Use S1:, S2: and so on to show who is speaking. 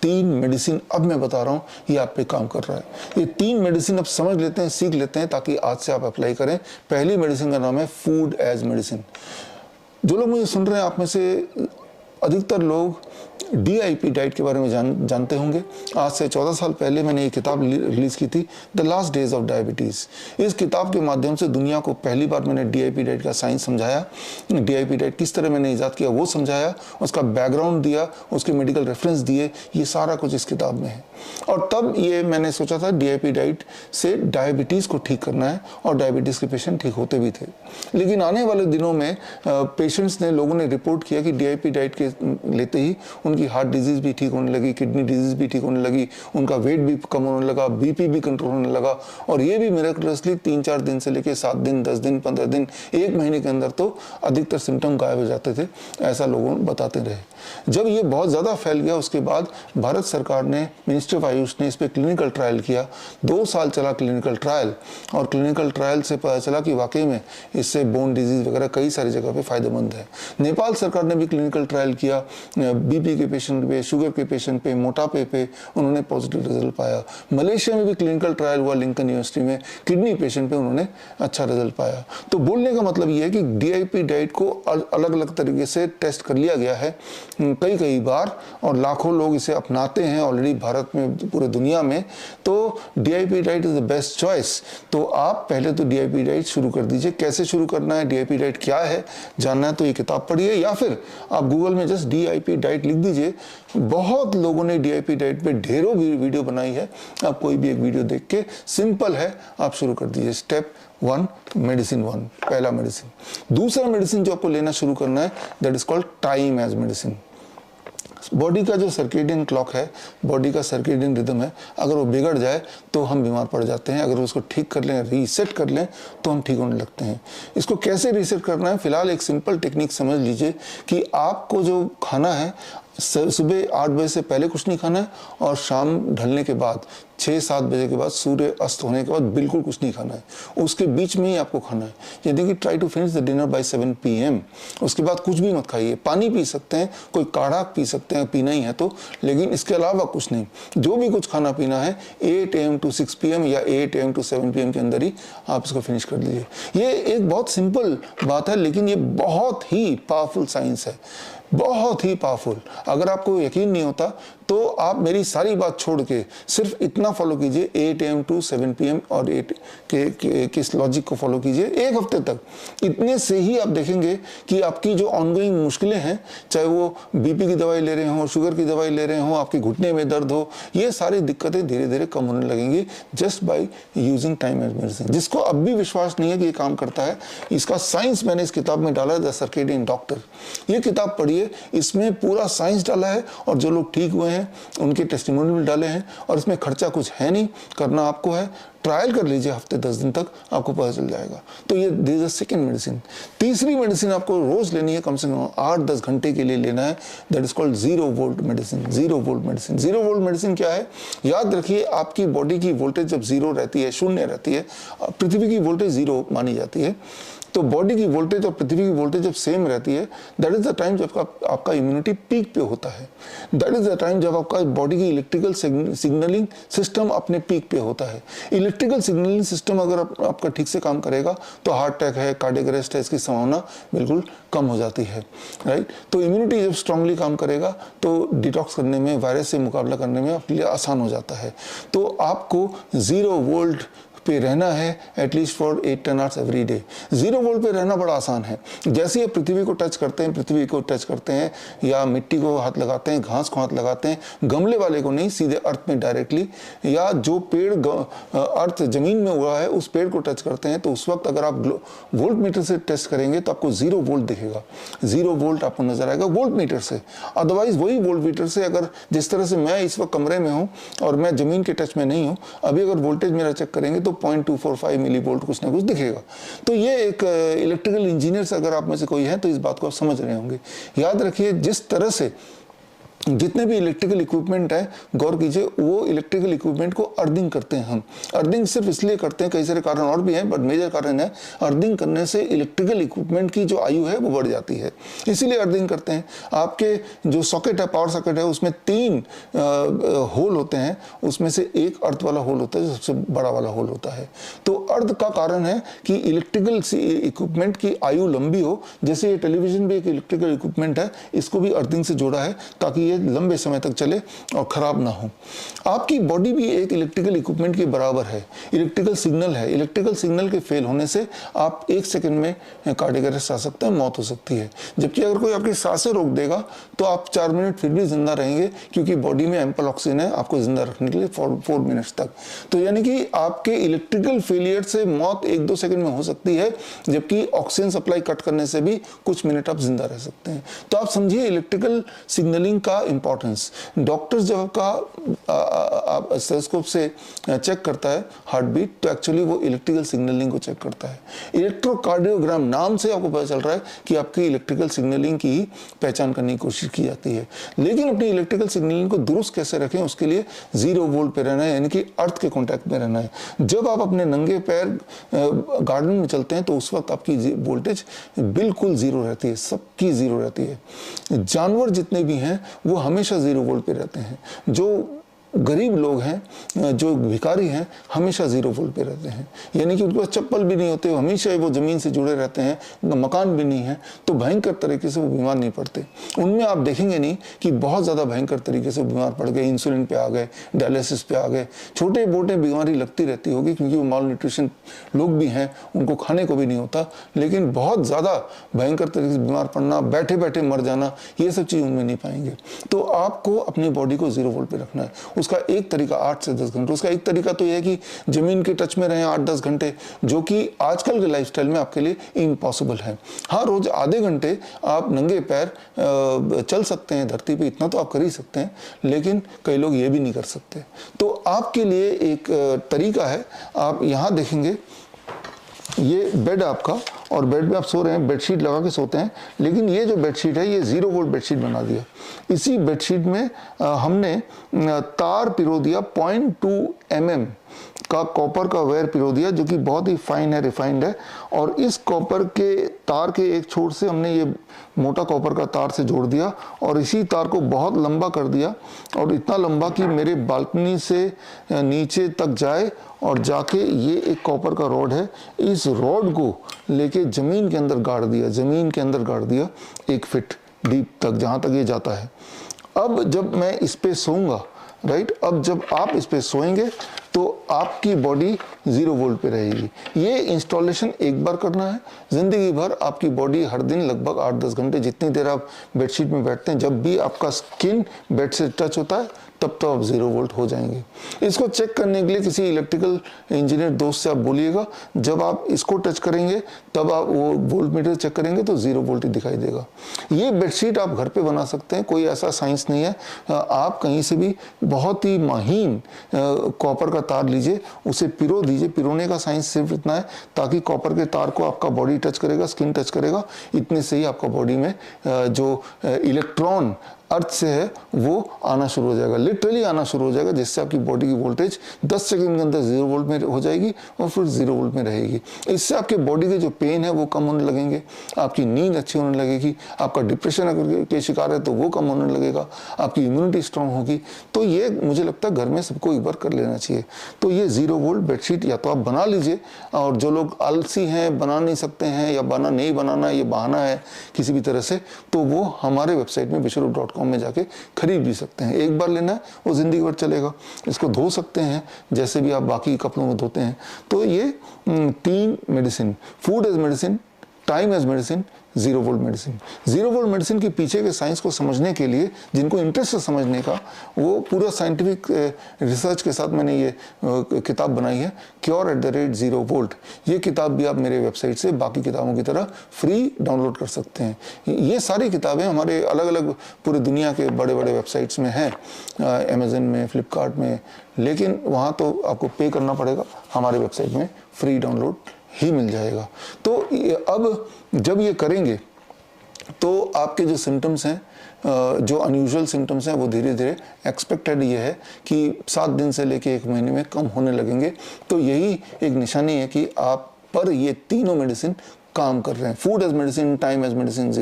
S1: 3 medicine अब मैं बता रहा हूँ, ये आप पे काम कर रहा है। ये 3 मेडिसिन अब समझ लेते हैं, सीख लेते हैं, ताकि आज से आप अप्लाई करें। पहली मेडिसिन का नाम है फूड एज मेडिसिन। जो लोग मुझे सुन रहे हैं, आप में से अधिकतर लोग DIP डाइट के बारे में जानते होंगे। आज से 14 साल पहले मैंने ये किताब रिलीज़ की थी, the last days of diabetes. इस किताब के माध्यम से दुनिया को पहली बार मैंने DIP डाइट का साइंस समझाया, DIP डाइट किस तरह मैंने ईजाद किया वो समझाया, उसका बैकग्राउंड दिया, उसके मेडिकल रेफरेंस दिए, ये सारा कुछ इस किताब में है। और तब ये मैंने सोचा था DIP डाइट से डायबिटीज़ को ठीक करना है, और डायबिटीज़ के पेशेंट ठीक होते भी थे। लेकिन आने वाले दिनों में पेशेंट्स ने, लोगों ने रिपोर्ट किया कि DIP डाइट के लेते ही उनकी हार्ट डिजीज़ भी ठीक होने लगी, किडनी डिजीज़ भी ठीक होने लगी, उनका वेट भी कम होने लगा, BP भी कंट्रोल होने लगा, और ये भी मिरेकलसली 3-4 दिन से लेकर 7 दिन, 10 दिन, 15 दिन, 1 महीने के अंदर तो अधिकतर सिम्टम गायब हो जाते थे, ऐसा लोगों बताते रहे। जब ये बहुत ज़्यादा फैल गया, उसके बाद भारत सरकार ने, मिनिस्ट्री ऑफ आयुष ने इस पर क्लिनिकल ट्रायल किया। 2 साल चला क्लिनिकल ट्रायल, और क्लिनिकल ट्रायल से पता चला कि वाकई में इससे बोन डिजीज़ वगैरह कई सारी जगह पे फ़ायदेमंद है। नेपाल सरकार ने भी क्लिनिकल ट्रायल किया, BP के पेशेंट पे, शुगर के पेशेंट पे, मोटापे पे, उन्होंने पॉजिटिव रिजल्ट पाया। मलेशिया में भी क्लिनिकल ट्रायल हुआ, लिंकन यूनिवर्सिटी में, किडनी पेशेंट पे उन्होंने अच्छा रिजल्ट पाया। तो बोलने का मतलब ये है कि DIP डाइट को अलग अलग तरीके से टेस्ट कर लिया गया है कई बार, और लाखों लोग इसे अपनाते हैं ऑलरेडी भारत में, पूरे दुनिया में। तो DIP diet is the best choice. तो आप पहले तो DIP डाइट शुरू कर दीजिए। कैसे शुरू करना है, DIP डाइट क्या है, जानना है तो ये किताब पढ़िए, या फिर आप गूगल में जस्ट DIP डाइट लिख दीजिए। बहुत लोगों ने DIP डाइट पे ढेरों वीडियो बनाई है, आप कोई भी एक वीडियो देख के, सिंपल है, आप शुरू कर दीजिए। स्टेप 1, मेडिसिन 1, पहला मेडिसिन। दूसरा मेडिसिन जो आपको लेना शुरू करना है, that is called time as medicine. Body का जो सर्केडियन क्लॉक है, बॉडी का सर्केडियन रिदम है, अगर वो बिगड़ जाए तो हम बीमार पड़ जाते हैं। अगर उसको ठीक कर लें, रीसेट कर लें, तो हम ठीक होने लगते हैं। इसको कैसे रीसेट करना है, फिलहाल एक सिंपल टेक्निक समझ लीजिए कि आपको जो खाना है, सुबह 8 बजे से पहले कुछ नहीं खाना है, और शाम ढलने के बाद 6-7 बजे के बाद, सूर्य अस्त होने के बाद बिल्कुल कुछ नहीं खाना है। उसके बीच में ही आपको खाना है। यानी कि try to finish the dinner by 7 PM। उसके बाद कुछ भी मत खाइए। पानी पी सकते हैं, कोई काढ़ा पी सकते हैं, पीना ही है तो, लेकिन इसके अलावा कुछ नहीं। जो भी कुछ खाना पीना है 8 AM to 6 PM या 8 AM to 7 PM के अंदर ही आप इसको फिनिश कर दीजिए। ये एक बहुत सिंपल बात है, लेकिन ये बहुत ही पावरफुल साइंस है, बहुत ही पावरफुल। अगर आपको यकीन नहीं होता तो आप मेरी सारी बात छोड़ के सिर्फ इतना फॉलो कीजिए, 8 AM to 7 PM, और 8 के इस लॉजिक को फॉलो कीजिए 1 हफ्ते तक। इतने से ही आप देखेंगे कि आपकी जो ऑनगोइंग मुश्किलें हैं, चाहे वो BP की दवाई ले रहे हो, शुगर की दवाई ले रहे हो, आपके घुटने में दर्द हो, ये सारी दिक्कतें धीरे धीरे कम होने लगेंगी just by using time as medicine. जिसको अब भी विश्वास नहीं है कि ये काम करता है, इसका साइंस मैंने इस किताब में डाला है, द सर्केडियन डॉक्टर। ये किताब पढ़िए, इसमें पूरा साइंस डाला है, और जो लोग ठीक हुए हैं उनके टेस्टिमोनियल डाले हैं, और इसमें खर्चा कुछ है नहीं, करना आपको है। ट्रायल कर लीजिए हफ्ते 10 दिन तक, आपको पता चल जाएगा। तो ये दिस इज सेकंड मेडिसिन। तीसरी मेडिसिन आपको रोज लेनी है, कम से कम 8-10 घंटे के लिए लेना है, that is called 0 volt medicine. 0 volt medicine. 0 volt medicine क्या है, याद रखिए, आपकी बॉडी की वोल्टेज जब 0 रहती है, शून्य रहती है, पृथ्वी की वोल्टेज 0 मानी जाती है, तो बॉडी की वोल्टेज और पृथ्वी की वोल्टेज जब सेम रहती है, दैट इज द टाइम जब आपका इम्यूनिटी पीक पे होता है। दैट इज द टाइम जब आपका बॉडी की इलेक्ट्रिकल सिग्नलिंग सिस्टम अपने पीक पे होता है। इलेक्ट्रिकल सिग्नलिंग सिस्टम अगर आपका ठीक से काम करेगा तो हार्ट अटैक है, कार्डियक अरेस्ट है, इसकी संभावना बिल्कुल कम हो जाती है, राइट। तो इम्यूनिटी जब स्ट्रांगली काम करेगा तो डिटॉक्स करने में, वायरस से मुकाबला करने में आपके लिए आसान हो जाता है। तो आपको 0 वोल्ट पे रहना है at least for 8-10 hours every day. 0 volt पे रहना बड़ा आसान है। जैसे ही आप पृथ्वी को टच करते हैं, पृथ्वी को टच करते हैं, या मिट्टी को हाथ लगाते हैं, घास को हाथ लगाते हैं, गमले वाले को नहीं, सीधे अर्थ में डायरेक्टली, या जो पेड़ अर्थ जमीन में हुआ है उस पेड़ को टच करते हैं, तो उस वक्त अगर आप वोल्ट मीटर से टेस्ट करेंगे तो आपको 0 वोल्ट दिखेगा। 0 वोल्ट आपको नजर आएगा वोल्ट मीटर से। अदरवाइज वही वोल्ट मीटर से, अगर जिस तरह से मैं इस वक्त कमरे में हूँ और मैं जमीन के टच में नहीं हूँ, अभी अगर वोल्टेज मेरा चेक करेंगे तो 0.245 मिली वोल्ट कुछ ना कुछ दिखेगा। तो ये एक इलेक्ट्रिकल इंजीनियर से अगर आप में से कोई है तो इस बात को आप समझ रहे होंगे। याद रखिए, जिस तरह से जितने भी इलेक्ट्रिकल इक्विपमेंट है, गौर कीजिए, वो इलेक्ट्रिकल इक्विपमेंट को अर्थिंग करते हैं हम। अर्थिंग सिर्फ इसलिए करते हैं, कई सारे कारण और भी हैं, बट मेजर कारण है अर्थिंग करने से इलेक्ट्रिकल इक्विपमेंट की जो आयु है वो बढ़ जाती है, इसीलिए अर्थिंग करते हैं। आपके जो सॉकेट है, पावर सॉकेट है, उसमें 3 होल होते हैं, उसमें से एक अर्थ वाला होल होता है, जो सबसे बड़ा वाला होल होता है। तो अर्थ का कारण है कि इलेक्ट्रिकल इक्विपमेंट की आयु लंबी हो। जैसे ये टेलीविजन भी एक इलेक्ट्रिकल इक्विपमेंट है, इसको भी अर्थिंग से जोड़ा है ताकि लंबे समय तक चले और खराब ना हो। आपकी बॉडी भी एक इलेक्ट्रिकल इक्विपमेंट के बराबर है, इलेक्ट्रिकल सिग्नल है। इलेक्ट्रिकल सिग्नल के फेल होने से आप 1 सेकंड में कार्डियक अरेस्ट आ सकता है, मौत हो सकती है। जबकि अगर कोई आपकी सांसें रोक देगा तो आप 4 मिनट फिर भी जिंदा रहेंगे, क्योंकि बॉडी में एम्पल ऑक्सीजन है आपको जिंदा रखने के लिए 4 मिनट्स तक। तो यानी कि आपके इलेक्ट्रिकल फेलियर से मौत 1-2 सेकंड में हो सकती है, जबकि ऑक्सीजन सप्लाई कट करने से भी कुछ मिनट आप जिंदा रह सकते हैं। तो आप समझिए इलेक्ट्रिकल सिग्नलिंग का इंपॉर्टेंस। डॉक्टर जब आपका स्टेथोस्कोप से चेक करता है हार्ट बीट, तो एक्चुअली वो इलेक्ट्रिकल सिग्नलिंग को चेक करता है। इलेक्ट्रोकार्डियोग्राम नाम से आपको पता चल रहा है कि आपकी इलेक्ट्रिकल सिग्नलिंग की पहचान करने की कोशिश की जाती है। लेकिन अपनी इलेक्ट्रिकल सिग्नलिंग को दुरुस्त कैसे रखें, उसके लिए 0 वोल्ट पे रहना है, यानी कि अर्थ के कॉन्टैक्ट में रहना है। जब आप अपने नंगे पैर गार्डन में चलते हैं तो उस वक्त आपकी वोल्टेज बिल्कुल 0 रहती है, सबकी 0 रहती है। जानवर जितने भी हैं वो हमेशा 0 वोल्ट पे रहते हैं। जो गरीब लोग हैं, जो भिखारी हैं, हमेशा 0 वोल्ट पे रहते हैं, यानी कि उनके पास चप्पल भी नहीं होते, हमेशा वो ज़मीन से जुड़े रहते हैं, उनका मकान भी नहीं है, तो भयंकर तरीके से वो बीमार नहीं पड़ते। उनमें आप देखेंगे नहीं कि बहुत ज़्यादा भयंकर तरीके से बीमार पड़ गए, इंसुलिन पे आ गए, डायलिसिस पे आ गए, छोटे मोटे बीमारी लगती रहती होगी, क्योंकि वो माल न्यूट्रिशन लोग भी हैं, उनको खाने को भी नहीं होता। लेकिन बहुत ज़्यादा भयंकर तरीके से बीमार पड़ना, बैठे बैठे मर जाना, ये सब चीज़ उनमें नहीं पाएंगे। तो आपको अपनी बॉडी को 0 वोल्ट पे रखना है। उसका एक तरीका 8 से 10 घंटे, उसका एक तरीका तो यह है कि जमीन के टच में रहें 8-10 घंटे, जो कि आजकल के लाइफस्टाइल में आपके लिए इम्पॉसिबल है। हाँ, रोज आधे घंटे आप नंगे पैर चल सकते हैं धरती पे, इतना तो आप कर ही सकते हैं, लेकिन कई लोग ये भी नहीं कर सकते। तो आपके लिए एक तरीका है, आप यहाँ देखेंगे ये बेड आपका, और बेड में आप सो रहे हैं, बेडशीट लगा के सोते हैं, लेकिन ये जो बेडशीट है ये 0 वोल्ट बेडशीट बना दिया। इसी बेडशीट में हमने तार पिरो दिया, 0.2 mm का कॉपर का वायर पिरो दिया, जो कि बहुत ही फाइन है, रिफाइंड है। और इस कॉपर के तार के एक छोर से हमने ये मोटा कॉपर का तार से जोड़ दिया, और इसी तार को बहुत लंबा कर दिया, और इतना लंबा कि मेरे बालकनी से नीचे तक जाए, और जाके ये एक कॉपर का रॉड है, इस रॉड को लेके जमीन के अंदर गाड़ दिया, जमीन के अंदर गाड़ दिया 1 फीट डीप तक, जहाँ तक ये जाता है। अब जब मैं इस पे सोऊंगा, राइट, अब जब आप इस पे सोएंगे तो आपकी बॉडी 0 वोल्ट पे रहेगी। ये इंस्टॉलेशन एक बार करना है, जिंदगी भर आपकी बॉडी हर दिन लगभग 8-10 घंटे, जितनी देर आप बेडशीट में बैठते हैं, जब भी आपका स्किन बेड से टच होता है तब तो आप 0 वोल्ट हो जाएंगे। इसको चेक करने के लिए किसी इलेक्ट्रिकल इंजीनियर दोस्त से आप बोलिएगा, जब आप इसको टच करेंगे तब आप वो वोल्ट मीटर चेक करेंगे तो 0 वोल्ट ही दिखाई देगा। ये बेडशीट आप घर पे बना सकते हैं, कोई ऐसा साइंस नहीं है। आप कहीं से भी बहुत ही महीन कॉपर का तार लीजिए, उसे पिरो दीजिए। पिरोने का साइंस सिर्फ इतना है ताकि कॉपर के तार को आपका बॉडी टच करेगा, स्किन टच करेगा, इतने से ही आपका बॉडी में जो इलेक्ट्रॉन अर्थ से है वो आना शुरू हो जाएगा, लिटरली आना शुरू हो जाएगा, जिससे आपकी बॉडी की वोल्टेज 10 सेकंड के अंदर 0 वोल्ट में हो जाएगी और फिर 0 वोल्ट में रहेगी। इससे आपके बॉडी के जो पेन है वो कम होने लगेंगे, आपकी नींद अच्छी होने लगेगी, आपका डिप्रेशन अगर के शिकार है तो वो कम होने लगेगा, आपकी इम्यूनिटी स्ट्रांग होगी। तो ये मुझे लगता है घर में सबको एक बार कर लेना चाहिए। तो ये 0 वोल्ट बेडशीट या तो आप बना लीजिए, और जो लोग आलसी हैं, बना नहीं सकते हैं, या नहीं बनाना ये बहाना है किसी भी तरह से, तो वो हमारे वेबसाइट में विश्वरूप.com में जाके खरीद भी सकते हैं। एक बार लेना है वो जिंदगी भर चलेगा। इसको धो सकते हैं जैसे भी आप बाकी कपड़ों को धोते हैं। तो ये 3 medicine, food as medicine, time as medicine, 0 volt medicine. 0 volt medicine के पीछे के साइंस को समझने के लिए, जिनको इंटरेस्ट है समझने का, वो पूरा साइंटिफिक रिसर्च के साथ मैंने ये किताब बनाई है, Cure@0 वोल्ट। ये किताब भी आप मेरे वेबसाइट से बाकी किताबों की तरह फ्री डाउनलोड कर सकते हैं। ये सारी किताबें हमारे अलग अलग पूरी दुनिया के बड़े बड़े वेबसाइट्स में हैं, अमेजन में, फ्लिपकार्ट में, लेकिन वहाँ तो आपको पे करना पड़ेगा, हमारे वेबसाइट में फ्री डाउनलोड ही मिल जाएगा। तो अब जब ये करेंगे तो आपके जो सिम्टम्स हैं, जो अनयूजुअल सिम्टम्स हैं, वो धीरे धीरे एक्सपेक्टेड ये है कि 7 दिन से लेके 1 महीने में कम होने लगेंगे। तो यही एक निशानी है कि आप पर ये तीनों मेडिसिन काम कर रहे हैं। Food as medicine, time as medicine,